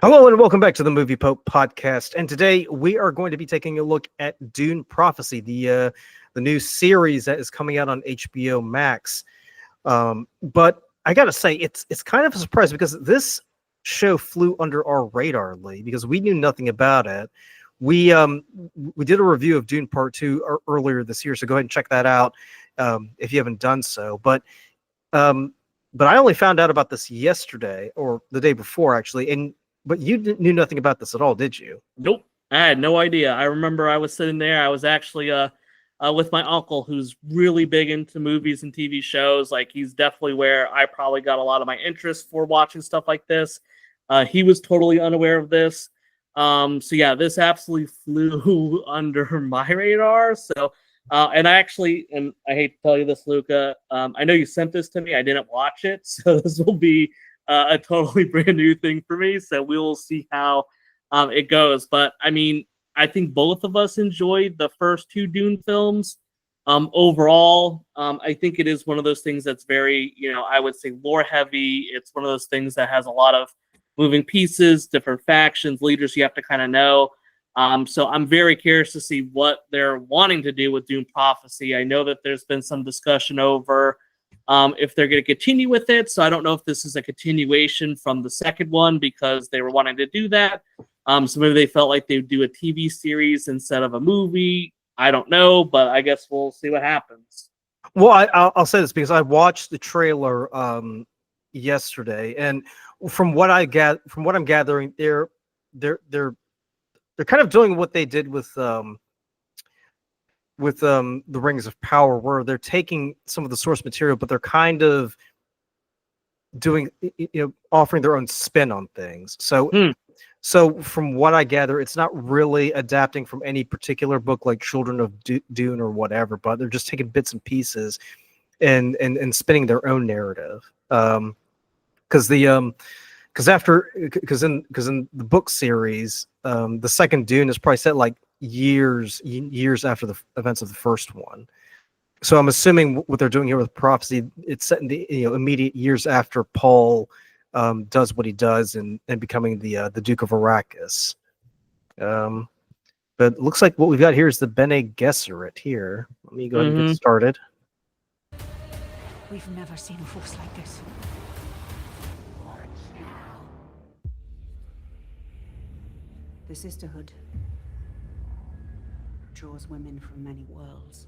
Hello and welcome back to the Movie Pope podcast. And today we are going to be taking a look at Dune Prophecy, the new series that is coming out on HBO Max. But I gotta say, it's kind of a surprise because this show flew under our radar, Lee, because we knew nothing about it. We did a review of Dune Part 2 earlier this year, so go ahead and check that out if you haven't done so. But I only found out about this yesterday or the day before, actually. But you knew nothing about this at all, did you? Nope. I had no idea. I remember I was sitting there. I was actually with my uncle, who's really big into movies and TV shows. Like, he's definitely where I probably got a lot of my interest for watching stuff like this. He was totally unaware of this. So yeah, this absolutely flew under my radar. So, and I hate to tell you this, Luca. I know you sent this to me. I didn't watch it, so this will be a totally brand new thing for me, so we will see how it goes. But I mean, I think both of us enjoyed the first two Dune films. Overall, I think it is one of those things that's very, I would say lore heavy. It's one of those things that has a lot of moving pieces, different factions, leaders you have to kind of know. So I'm very curious to see what they're wanting to do with Dune Prophecy. I know that there's been some discussion over if they're going to continue with it. So I don't know if this is a continuation from the second one because they were wanting to do that. So maybe they felt like they would do a TV series instead of a movie. I don't know, but I guess we'll see what happens. Well, I'll say this because I watched the trailer yesterday, and from what I'm gathering, they're kind of doing what they did with the Rings of Power, where they're taking some of the source material, but they're kind of doing, offering their own spin on things. So from what I gather, it's not really adapting from any particular book like Children of Dune or whatever, but they're just taking bits and pieces and spinning their own narrative. Because in the book series, the second Dune is probably set like years after the events of the first one. So I'm assuming what they're doing here with Prophecy, it's set in the immediate years after Paul does what he does and becoming the Duke of Arrakis. But it looks like what we've got here is the Bene Gesserit here. Let me go ahead and get started. We've never seen a force like this. The Sisterhood draws women from many worlds.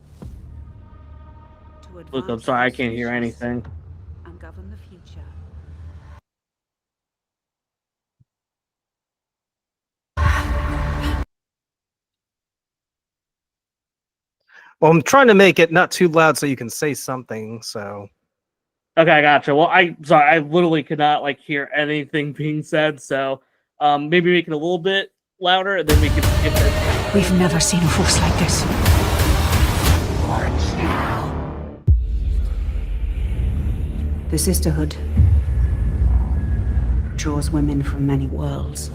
Look, I'm sorry, I can't hear anything. And govern the future. Well, I'm trying to make it not too loud so you can say something. So, okay, I gotcha. Well, I literally could not hear anything being said. So, maybe make it a little bit louder, and then we can skip it. We've never seen a force like this. The Sisterhood draws women from many worlds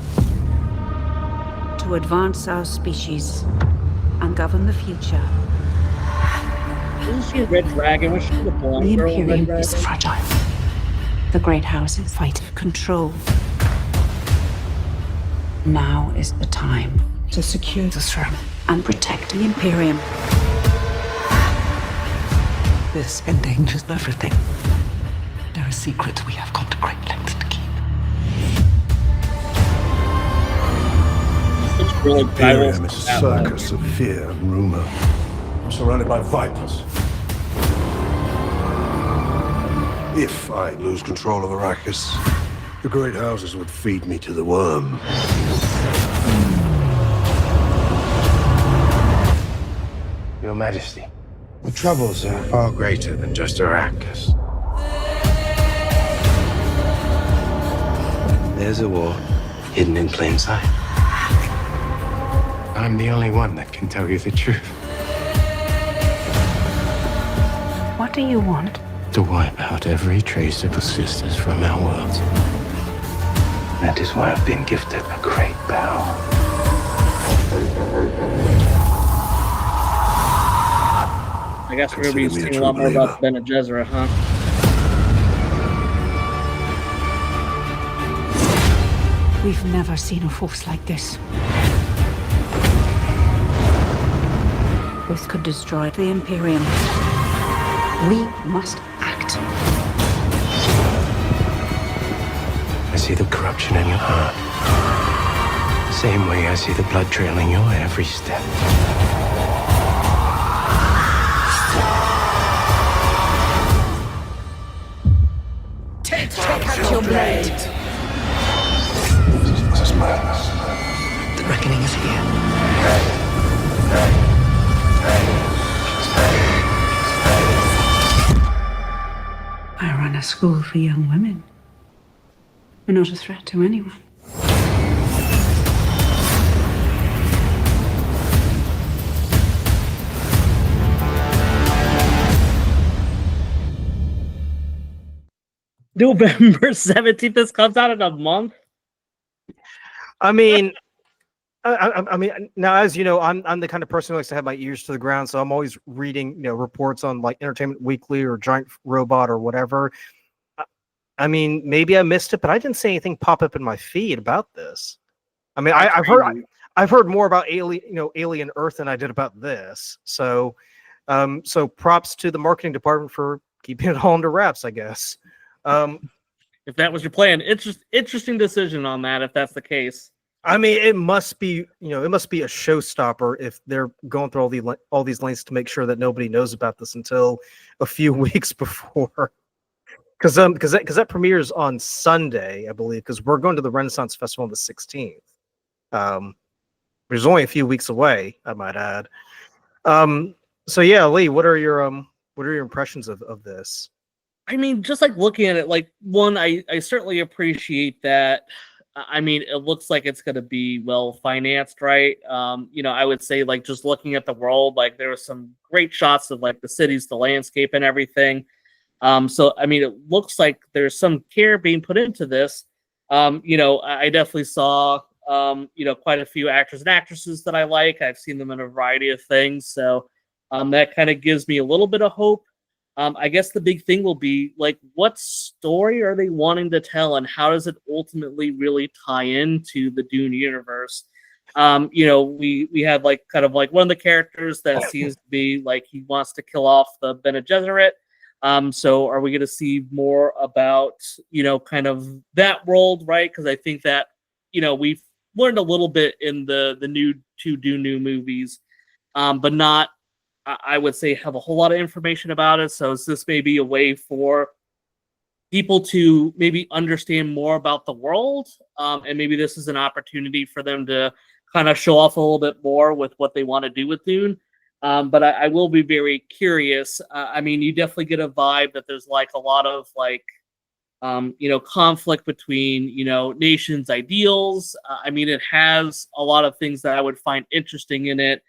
to advance our species and govern the future. Isn't she a red dragon? Was she the blonde The girl in Red Imperium Dragon? is fragile. The great houses fight for control. Now is the time to secure the throne and protect the Imperium. This endangers everything. There are secrets we have gone to great lengths to keep. It's really Imperium is a circus of fear and rumor. I'm surrounded by vipers. If I lose control of Arrakis, the great houses would feed me to the worm. Your Majesty, the troubles are far greater than just Arrakis. There's a war hidden in plain sight. I'm the only one that can tell you the truth. What do you want? To wipe out every trace of the sisters from our world. That is why I've been gifted a great power. I guess we're going to be seeing a lot more about Bene Gesserit, huh? We've never seen a force like this. This could destroy the Imperium. We must act. I see the corruption in your heart. Same way I see the blood trailing your every step. Take out your blade. This is madness. The reckoning is here. I run a school for young women. We're not a threat to anyone. November 17th. This comes out in a month. I mean, I mean, now as you know, I'm the kind of person who likes to have my ears to the ground, so I'm always reading, reports on like Entertainment Weekly or Giant Robot or whatever. I mean, maybe I missed it, but I didn't see anything pop up in my feed about this. I mean, I've heard more about Alien Earth than I did about this. So, so props to the marketing department for keeping it all under wraps, I guess. If that was your plan, interesting decision on that. If that's the case, I mean, it must be, it must be a showstopper if they're going through all these lengths to make sure that nobody knows about this until a few weeks before. Because that premieres on Sunday, I believe. Because we're going to the Renaissance Festival on the 16th. Which is only a few weeks away, I might add. So yeah, Lee, what are your impressions of this? I mean, just like looking at it, like one, I certainly appreciate that. I mean, it looks like it's going to be well financed, right? I would say like just looking at the world, like there were some great shots of like the cities, the landscape, and everything. So I mean, it looks like there's some care being put into this. I definitely saw quite a few actors and actresses that I like. I've seen them in a variety of things, so that kind of gives me a little bit of hope. I guess the big thing will be like, what story are they wanting to tell, and how does it ultimately really tie into the Dune universe? We had like kind of like one of the characters that seems to be like he wants to kill off the Bene Gesserit. So are we going to see more about kind of that world, right? Because I think that we've learned a little bit in the new two Dune new movies, but not. I would say have a whole lot of information about it. So is this maybe a way for people to maybe understand more about the world? And maybe this is an opportunity for them to kind of show off a little bit more with what they want to do with Dune. But I will be very curious. I mean, you definitely get a vibe that there's like a lot of like, conflict between, nations' ideals. I mean, it has a lot of things that I would find interesting in it.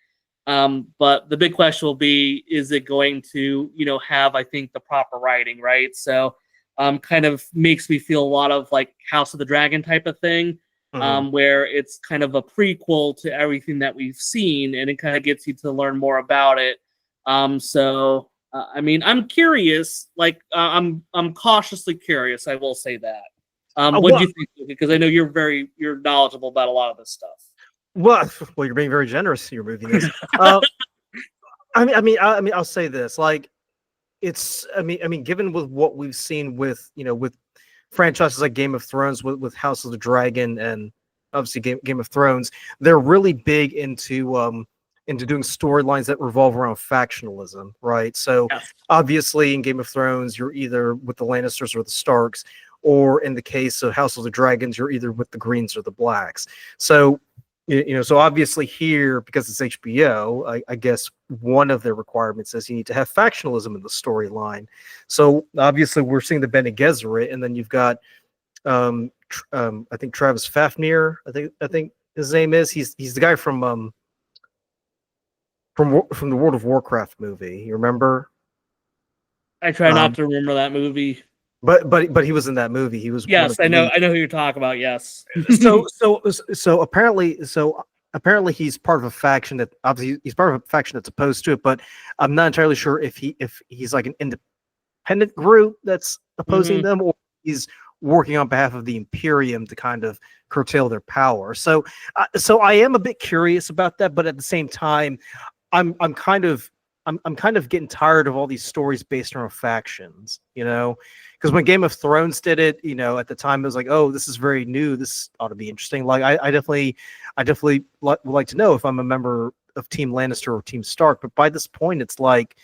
But the big question will be, is it going to, have, I think, the proper writing, right? So kind of makes me feel a lot of like House of the Dragon type of thing, where it's kind of a prequel to everything that we've seen, and it kind of gets you to learn more about it. I mean, I'm curious, like I'm cautiously curious, I will say that. What do you think? Because I know you're knowledgeable about a lot of this stuff. Well, you're being very generous to your movie. I mean, I'll say this: like, I mean, given with what we've seen with with franchises like Game of Thrones, with House of the Dragon, and obviously Game of Thrones, they're really big into doing storylines that revolve around factionalism, right? So obviously, in Game of Thrones, you're either with the Lannisters or the Starks, or in the case of House of the Dragons, you're either with the Greens or the Blacks. So so obviously here, because it's HBO, I guess one of their requirements is you need to have factionalism in the storyline. So obviously we're seeing the Bene Gesserit, and then you've got, I think Travis Fafnir. I think his name is. He's the guy from the World of Warcraft movie. You remember? I try not to remember that movie. But he was in that movie. He was. Yes, I know who you're talking about. Yes. so apparently he's part of a faction that obviously he's part of a faction that's opposed to it. But I'm not entirely sure if he's like an independent group that's opposing them, or he's working on behalf of the Imperium to kind of curtail their power. So I am a bit curious about that, but at the same time, I'm kind of getting tired of all these stories based around factions, because when Game of Thrones did it, at the time it was like, oh, this is very new. This ought to be interesting. Like I definitely would like to know if I'm a member of Team Lannister or Team Stark. But by this point, it's like,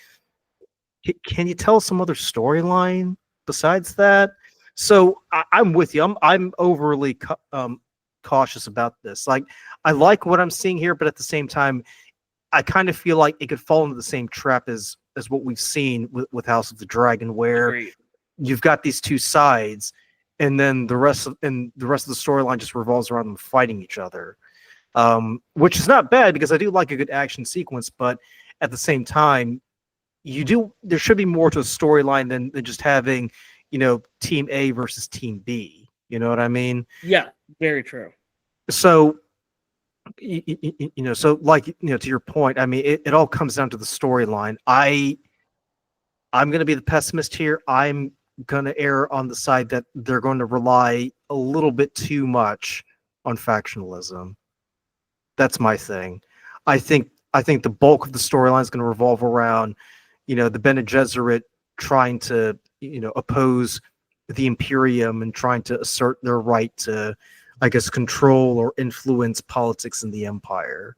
can you tell some other storyline besides that? So I'm with you. I'm overly cautious about this. Like, I like what I'm seeing here, but at the same time, I kind of feel like it could fall into the same trap as what we've seen with House of the Dragon, where Agreed. you've got these two sides, and then the rest of the storyline just revolves around them fighting each other, which is not bad because I do like a good action sequence, but at the same time, there should be more to a storyline than just having, Team A versus Team B. You know what I mean? Yeah, very true. So, so like, to your point, I mean, it all comes down to the storyline. I'm going to be the pessimist here. I'm going to err on the side that they're going to rely a little bit too much on factionalism. That's my thing. I think the bulk of the storyline is going to revolve around, the Bene Gesserit trying to, oppose the Imperium and trying to assert their right to, I guess, control or influence politics in the Empire.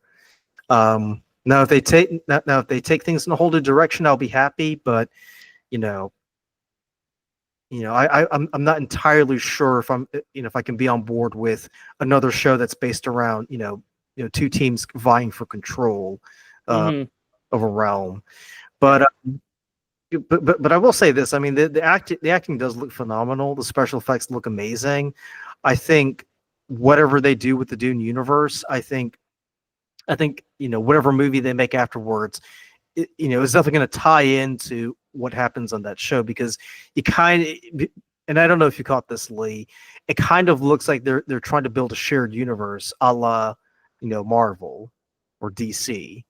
Now, if they take things in a whole new direction, I'll be happy. But I'm not entirely sure if I can be on board with another show that's based around two teams vying for control of a realm. But I will say this. I mean, the acting does look phenomenal. The special effects look amazing. I think whatever they do with the Dune universe, I think whatever movie they make afterwards, is definitely going to tie into what happens on that show, because you kind of, and I don't know if you caught this, Lee, it kind of looks like they're trying to build a shared universe, a la Marvel or DC.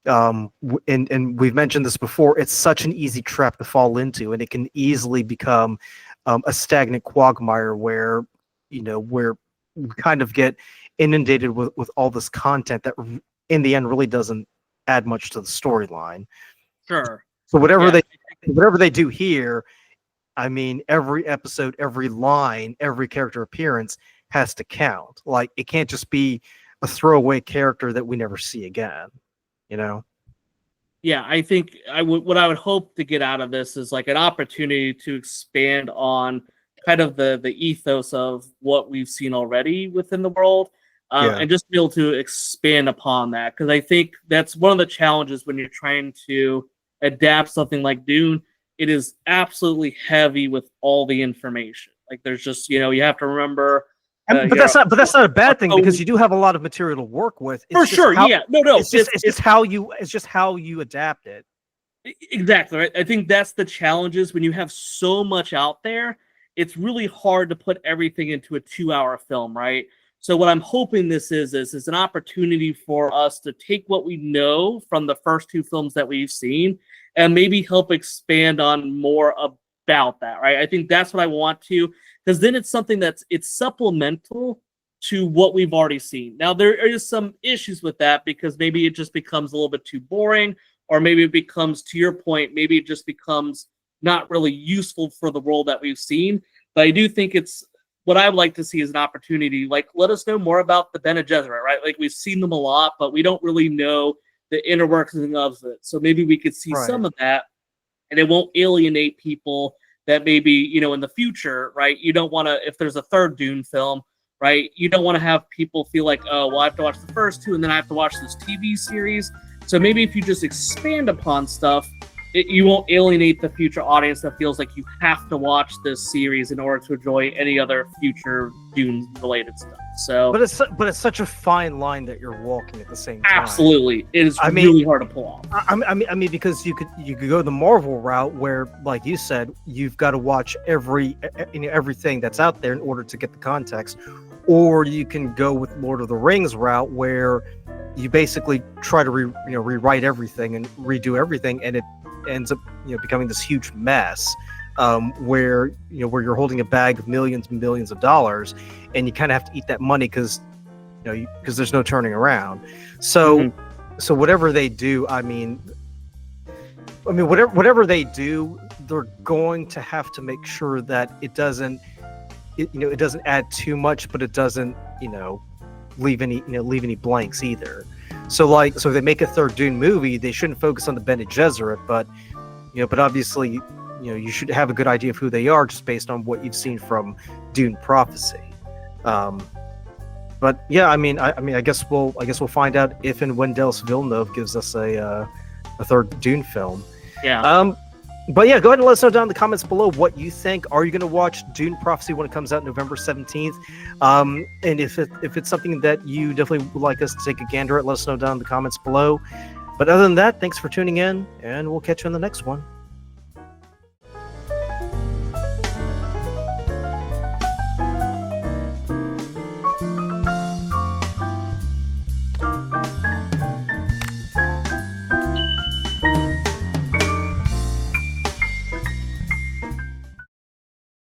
And we've mentioned this before. It's such an easy trap to fall into, and it can easily become a stagnant quagmire where we kind of get inundated with all this content that in the end really doesn't add much to the storyline. Sure. So whatever they do here, I mean, every episode, every line, every character appearance has to count. Like, it can't just be a throwaway character that we never see again. Yeah, I think what I would hope to get out of this is like an opportunity to expand on kind of the ethos of what we've seen already within the world, and just be able to expand upon that. Because I think that's one of the challenges when you're trying to adapt something like Dune. It is absolutely heavy with all the information. Like, there's just, you have to remember. But that's not a bad thing, because you do have a lot of material to work with. For sure, yeah. No. It's just how you adapt it. Exactly, right? I think that's the challenges when you have so much out there. It's really hard to put everything into a 2-hour film, right? So what I'm hoping this is an opportunity for us to take what we know from the first 2 films that we've seen and maybe help expand on more about that, right? I think that's what I want to, because then it's something it's supplemental to what we've already seen. Now, there is some issues with that, because maybe it just becomes a little bit too boring, or maybe it becomes, to your point, maybe it just becomes not really useful for the world that we've seen. But I do think it's what I would like to see is an opportunity, like, let us know more about the Bene Gesserit, right? Like, we've seen them a lot, but we don't really know the inner workings of it. So maybe we could see some of that, and it won't alienate people that maybe, in the future, right? You don't want to, if there's a third Dune film, right? You don't want to have people feel like, oh, well, I have to watch the first 2 and then I have to watch this TV series. So maybe if you just expand upon stuff, you won't alienate the future audience that feels like you have to watch this series in order to enjoy any other future Dune related stuff. So, but it's such a fine line that you're walking at the same time. Absolutely, it is really hard to pull off. I mean, because you could go the Marvel route where, like you said, you've got to watch everything that's out there in order to get the context, or you can go with Lord of the Rings route where you basically try to rewrite everything and redo everything, and it ends up becoming this huge mess. where you're holding a bag of millions and millions of dollars, and you kind of have to eat that money because there's no turning around. So so whatever they do, I mean whatever they do, they're going to have to make sure that it doesn't add too much, but it doesn't leave any blanks either. So if they make a third Dune movie, they shouldn't focus on the Bene Gesserit, but obviously you should have a good idea of who they are just based on what you've seen from Dune Prophecy. But yeah, I guess we'll find out if and when Denis Villeneuve gives us a third Dune film. Yeah. But yeah, go ahead and let us know down in the comments below what you think. Are you going to watch Dune Prophecy when it comes out November 17th? And if it's something that you definitely would like us to take a gander at, let us know down in the comments below. But other than that, thanks for tuning in, and we'll catch you on the next one.